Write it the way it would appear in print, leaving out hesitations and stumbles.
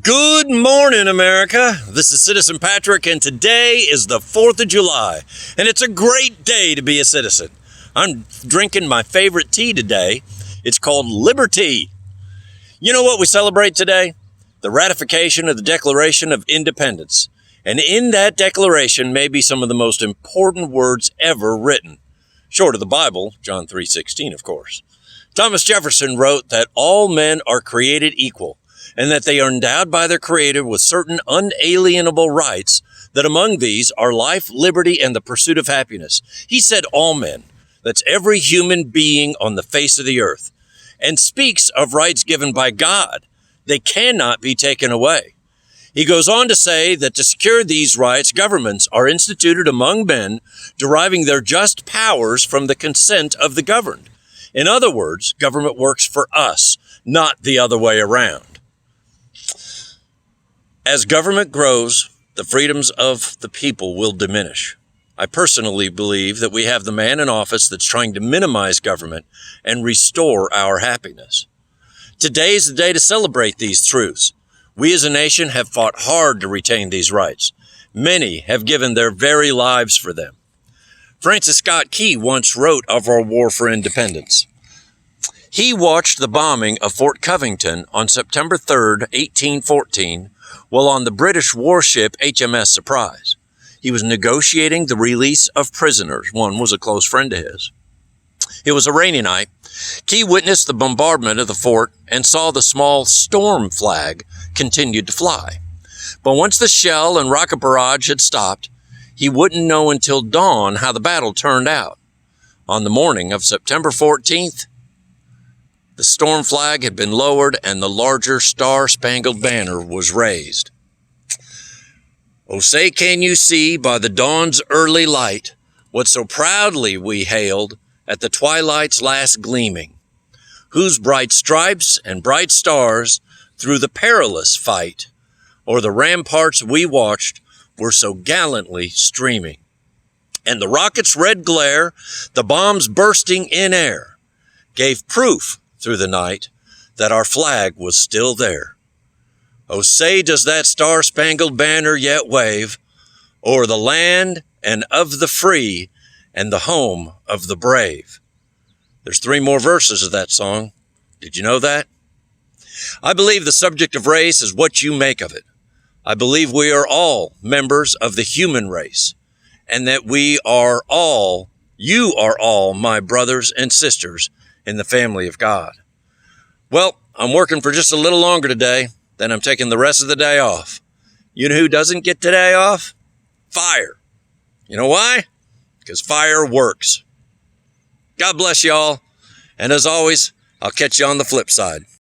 Good morning, America. This is Citizen Patrick, and today is the 4th of July, and it's a great day to be a citizen. I'm drinking my favorite tea today. It's called Liberty. You know what we celebrate today? The ratification of the Declaration of Independence. And in that declaration may be some of the most important words ever written. Short of the Bible, John 3:16, of course. Thomas Jefferson wrote that all men are created equal, and that they are endowed by their Creator with certain unalienable rights, that among these are life, liberty, and the pursuit of happiness. He said all men. That's every human being on the face of the earth, and speaks of rights given by God. They cannot be taken away. He goes on to say that to secure these rights, governments are instituted among men, deriving their just powers from the consent of the governed. In other words, government works for us, not the other way around. As government grows, the freedoms of the people will diminish. I personally believe that we have the man in office that's trying to minimize government and restore our happiness. Today is the day to celebrate these truths. We as a nation have fought hard to retain these rights. Many have given their very lives for them. Francis Scott Key once wrote of our war for independence. He watched the bombing of Fort Covington on September 3rd, 1814, while on the British warship HMS Surprise. He was negotiating the release of prisoners. One was a close friend of his. It was a rainy night. Key witnessed the bombardment of the fort and saw the small storm flag continued to fly. But once the shell and rocket barrage had stopped, he wouldn't know until dawn how the battle turned out. On the morning of September 14th, the storm flag had been lowered and the larger star-spangled banner was raised. Oh, say can you see by the dawn's early light what so proudly we hailed at the twilight's last gleaming, whose bright stripes and bright stars through the perilous fight o'er the ramparts we watched were so gallantly streaming. And the rocket's red glare, the bombs bursting in air, gave proof through the night that our flag was still there. Oh, say does that star-spangled banner yet wave o'er the land and of the free and the home of the brave. There's 3 more verses of that song. Did you know that? I believe the subject of race is what you make of it. I believe we are all members of the human race, and that you are all my brothers and sisters in the family of God. Well, I'm working for just a little longer today, then I'm taking the rest of the day off. You know who doesn't get today off? Fire. You know why? Because fire works. God bless y'all. And as always, I'll catch you on the flip side.